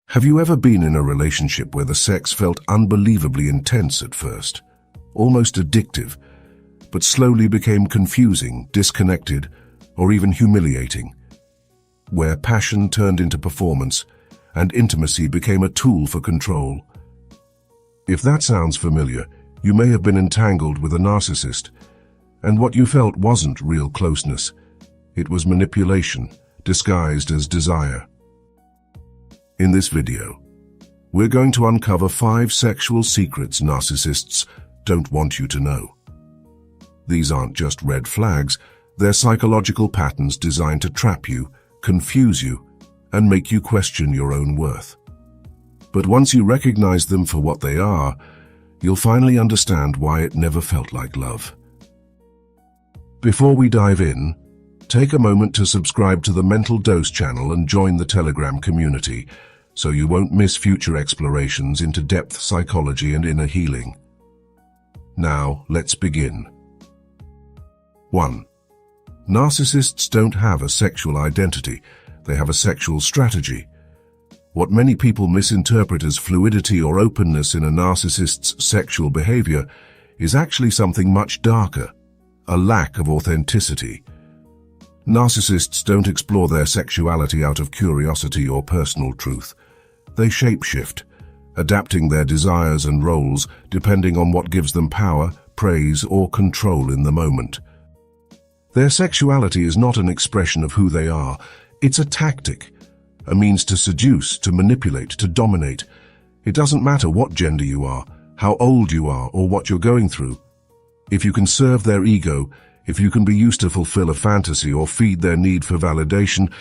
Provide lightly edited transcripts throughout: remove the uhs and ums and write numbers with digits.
Have you ever been in a relationship where the sex felt unbelievably intense at first, almost addictive, but slowly became confusing, disconnected, or even humiliating? Where passion turned into performance and intimacy became a tool for control? If that sounds familiar, you may have been entangled with a narcissist, and what you felt wasn't real closeness. It was manipulation, disguised as desire. In this video, we're going to uncover 5 sexual secrets narcissists don't want you to know. These aren't just red flags, they're psychological patterns designed to trap you, confuse you, and make you question your own worth. But once you recognize them for what they are, you'll finally understand why it never felt like love. Before we dive in, take a moment to subscribe to the Mental Dose channel and join the Telegram community, so you won't miss future explorations into depth psychology and inner healing. Now, let's begin. 1. Narcissists don't have a sexual identity, they have a sexual strategy. What many people misinterpret as fluidity or openness in a narcissist's sexual behavior is actually something much darker, a lack of authenticity. Narcissists don't explore their sexuality out of curiosity or personal truth. They shapeshift, adapting their desires and roles depending on what gives them power, praise, or control in the moment. Their sexuality is not an expression of who they are. It's a tactic, a means to seduce, to manipulate, to dominate. It doesn't matter what gender you are, how old you are, or what you're going through. If you can serve their ego, if you can be used to fulfill a fantasy or feed their need for validation,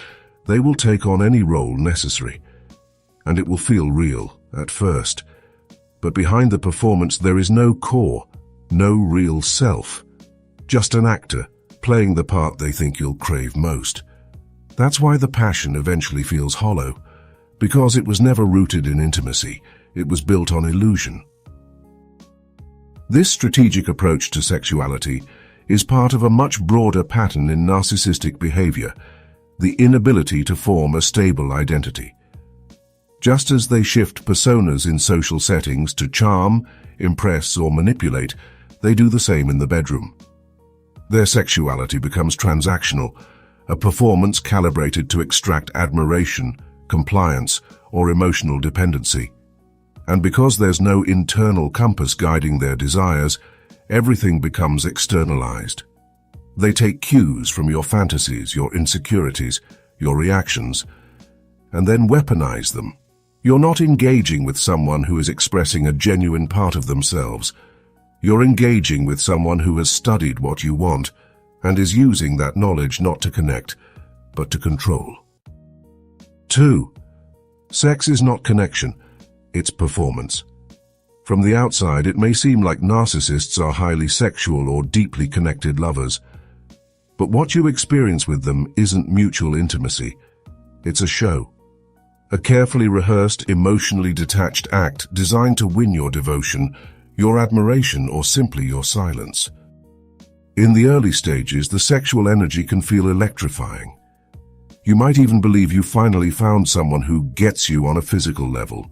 they will take on any role necessary. And it will feel real at first. But behind the performance there is no core, no real self. Just an actor, playing the part they think you'll crave most. That's why the passion eventually feels hollow, because it was never rooted in intimacy, it was built on illusion. This strategic approach to sexuality is part of a much broader pattern in narcissistic behavior, the inability to form a stable identity. Just as they shift personas in social settings to charm, impress, or manipulate, they do the same in the bedroom. Their sexuality becomes transactional, a performance calibrated to extract admiration, compliance, or emotional dependency. And because there's no internal compass guiding their desires, everything becomes externalized. They take cues from your fantasies, your insecurities, your reactions, and then weaponize them. You're not engaging with someone who is expressing a genuine part of themselves. You're engaging with someone who has studied what you want and is using that knowledge not to connect, but to control. 2. Sex is not connection, it's performance. From the outside, it may seem like narcissists are highly sexual or deeply connected lovers. But what you experience with them isn't mutual intimacy. It's a show. A carefully rehearsed, emotionally detached act designed to win your devotion, your admiration, or simply your silence. In the early stages, the sexual energy can feel electrifying. You might even believe you finally found someone who gets you on a physical level.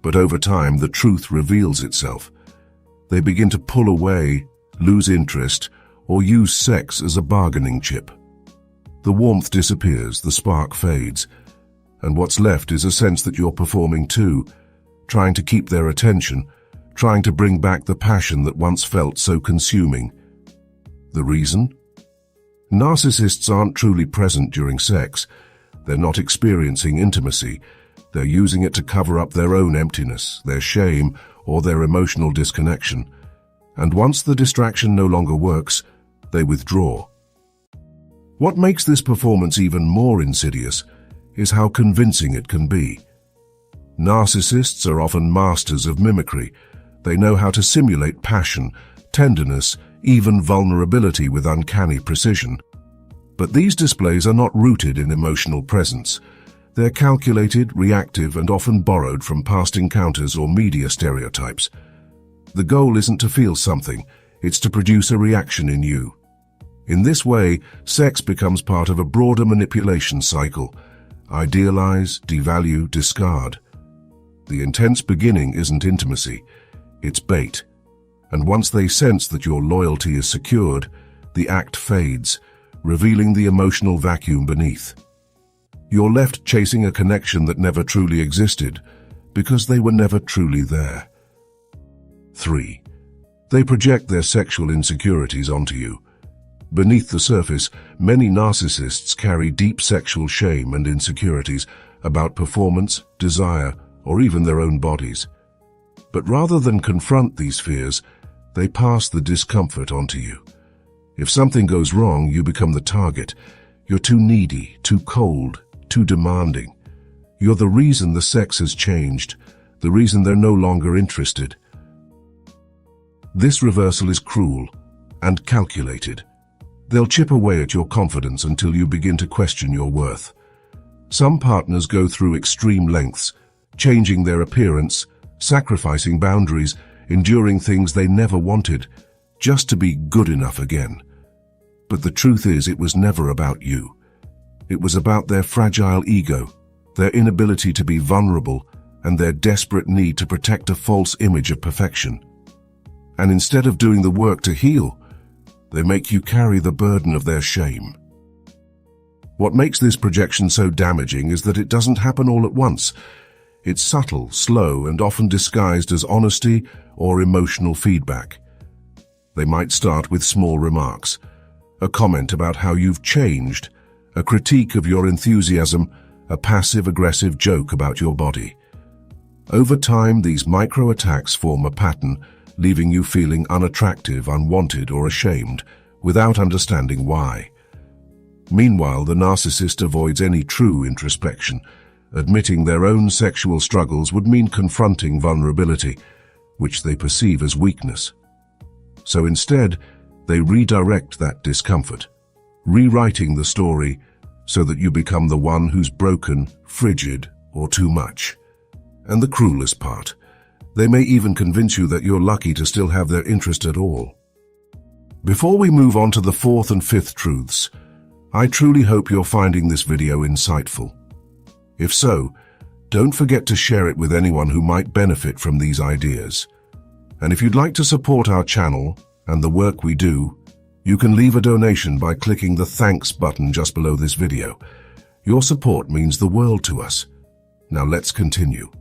But over time, the truth reveals itself. They begin to pull away, lose interest, or use sex as a bargaining chip. The warmth disappears, the spark fades, and what's left is a sense that you're performing too, trying to keep their attention, trying to bring back the passion that once felt so consuming. The reason? Narcissists aren't truly present during sex. They're not experiencing intimacy. They're using it to cover up their own emptiness, their shame, or their emotional disconnection. And once the distraction no longer works, they withdraw. What makes this performance even more insidious is how convincing it can be. Narcissists are often masters of mimicry. They know how to simulate passion, tenderness, even vulnerability with uncanny precision. But these displays are not rooted in emotional presence. They're calculated, reactive, and often borrowed from past encounters or media stereotypes. The goal isn't to feel something, it's to produce a reaction in you. In this way, sex becomes part of a broader manipulation cycle, idealize, devalue, discard. The intense beginning isn't intimacy, it's bait. And once they sense that your loyalty is secured, the act fades, revealing the emotional vacuum beneath. You're left chasing a connection that never truly existed, because they were never truly there. 3. They project their sexual insecurities onto you. Beneath the surface, many narcissists carry deep sexual shame and insecurities about performance, desire, or even their own bodies. But rather than confront these fears, they pass the discomfort onto you. If something goes wrong, you become the target. You're too needy, too cold, too demanding. You're the reason the sex has changed, the reason they're no longer interested. This reversal is cruel and calculated. They'll chip away at your confidence until you begin to question your worth. Some partners go through extreme lengths, changing their appearance, sacrificing boundaries, enduring things they never wanted, just to be good enough again. But the truth is, it was never about you. It was about their fragile ego, their inability to be vulnerable, and their desperate need to protect a false image of perfection. And instead of doing the work to heal, they make you carry the burden of their shame. What makes this projection so damaging is that it doesn't happen all at once. It's subtle, slow, and often disguised as honesty or emotional feedback. They might start with small remarks, a comment about how you've changed, a critique of your enthusiasm, a passive-aggressive joke about your body. Over time, these micro-attacks form a pattern, leaving you feeling unattractive, unwanted, or ashamed, without understanding why. Meanwhile, the narcissist avoids any true introspection. Admitting their own sexual struggles would mean confronting vulnerability, which they perceive as weakness. So instead, they redirect that discomfort, rewriting the story so that you become the one who's broken, frigid, or too much. And the cruelest part, they may even convince you that you're lucky to still have their interest at all. Before we move on to the 4th and 5th truths, I truly hope you're finding this video insightful. If so, don't forget to share it with anyone who might benefit from these ideas. And if you'd like to support our channel and the work we do, you can leave a donation by clicking the thanks button just below this video. Your support means the world to us. Now let's continue.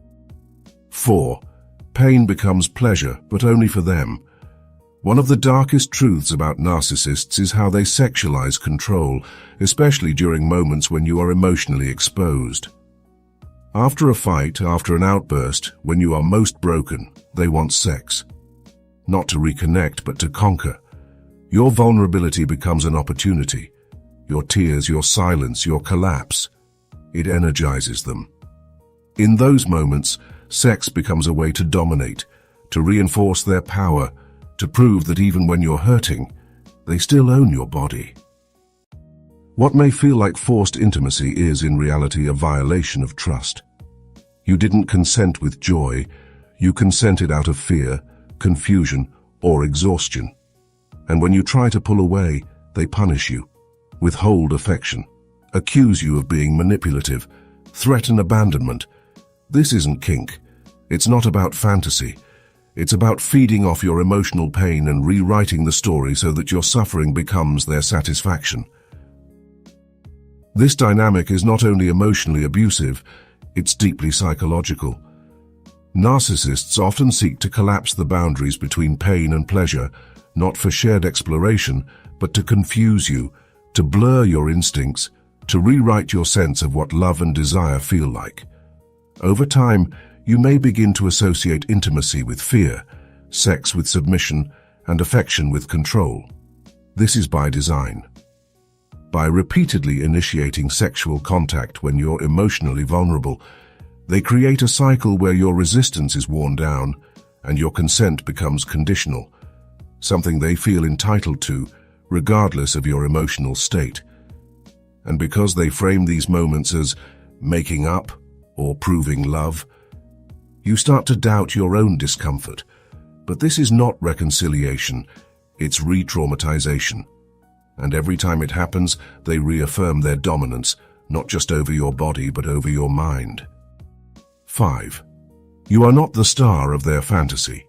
4. Pain becomes pleasure, but only for them. One of the darkest truths about narcissists is how they sexualize control, especially during moments when you are emotionally exposed. After a fight, after an outburst, when you are most broken, they want sex. Not to reconnect, but to conquer. Your vulnerability becomes an opportunity. Your tears, your silence, your collapse. It energizes them. In those moments, sex becomes a way to dominate, to reinforce their power, to prove that even when you're hurting, they still own your body. What may feel like forced intimacy is in reality a violation of trust. You didn't consent with joy, you consented out of fear, confusion, or exhaustion. And when you try to pull away, they punish you, withhold affection, accuse you of being manipulative, threaten abandonment. This isn't kink. It's not about fantasy. It's about feeding off your emotional pain and rewriting the story so that your suffering becomes their satisfaction. This dynamic is not only emotionally abusive, it's deeply psychological. Narcissists often seek to collapse the boundaries between pain and pleasure, not for shared exploration, but to confuse you, to blur your instincts, to rewrite your sense of what love and desire feel like. Over time, you may begin to associate intimacy with fear, sex with submission, and affection with control. This is by design. By repeatedly initiating sexual contact when you're emotionally vulnerable, they create a cycle where your resistance is worn down and your consent becomes conditional, something they feel entitled to, regardless of your emotional state. And because they frame these moments as making up or proving love, you start to doubt your own discomfort. But this is not reconciliation, it's re-traumatization. And every time it happens, they reaffirm their dominance, not just over your body but over your mind. 5. You are not the star of their fantasy.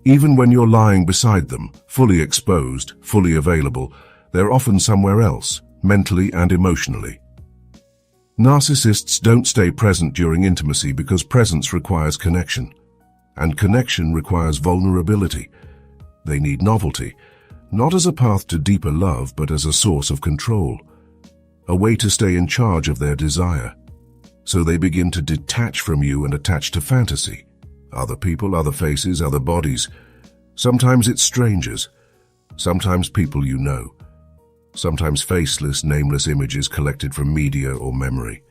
Even when you're lying beside them, fully exposed, fully available, they're often somewhere else, mentally and emotionally. Narcissists don't stay present during intimacy because presence requires connection, and connection requires vulnerability. They need novelty, not as a path to deeper love but as a source of control, a way to stay in charge of their desire. So they begin to detach from you and attach to fantasy. Other people, other faces, other bodies. Sometimes it's strangers, sometimes people you know. Sometimes faceless, nameless images collected from media or memory.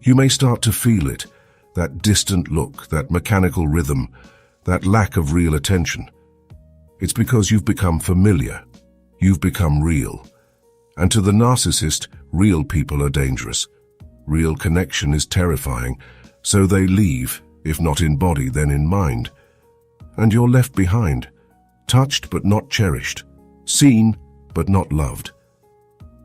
You may start to feel it, that distant look, that mechanical rhythm, that lack of real attention. It's because you've become familiar. You've become real. And to the narcissist, real people are dangerous. Real connection is terrifying, so they leave, if not in body, then in mind. And you're left behind, touched but not cherished, seen but not loved.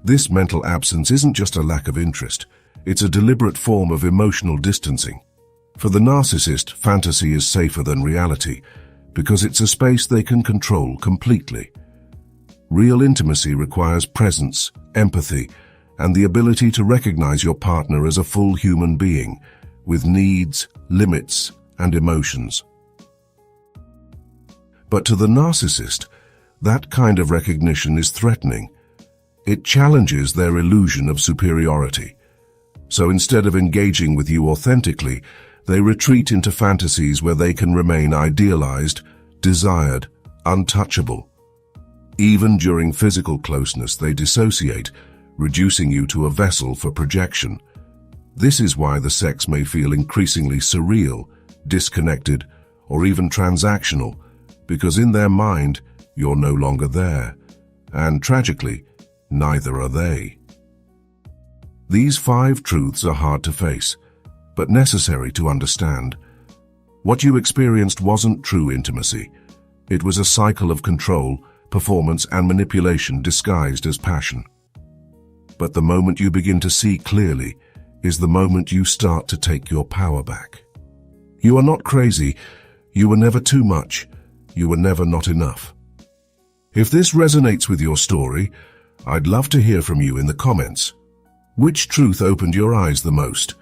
This mental absence isn't just a lack of interest, it's a deliberate form of emotional distancing. For the narcissist, fantasy is safer than reality, because it's a space they can control completely. Real intimacy requires presence, empathy, and the ability to recognize your partner as a full human being, with needs, limits, and emotions. But to the narcissist, that kind of recognition is threatening. It challenges their illusion of superiority. So instead of engaging with you authentically, they retreat into fantasies where they can remain idealized, desired, untouchable. Even during physical closeness, they dissociate, reducing you to a vessel for projection. This is why the sex may feel increasingly surreal, disconnected, or even transactional, because in their mind, you're no longer there, and tragically, neither are they. These 5 truths are hard to face, but necessary to understand. What you experienced wasn't true intimacy. It was a cycle of control, performance, and manipulation disguised as passion. But the moment you begin to see clearly is the moment you start to take your power back. You are not crazy. You were never too much. You were never not enough. If this resonates with your story, I'd love to hear from you in the comments. Which truth opened your eyes the most?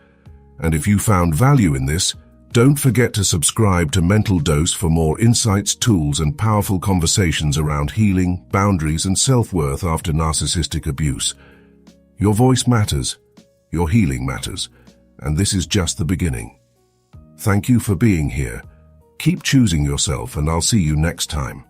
And if you found value in this, don't forget to subscribe to Mental Dose for more insights, tools, and powerful conversations around healing, boundaries, and self-worth after narcissistic abuse. Your voice matters, your healing matters, and this is just the beginning. Thank you for being here. Keep choosing yourself, and I'll see you next time.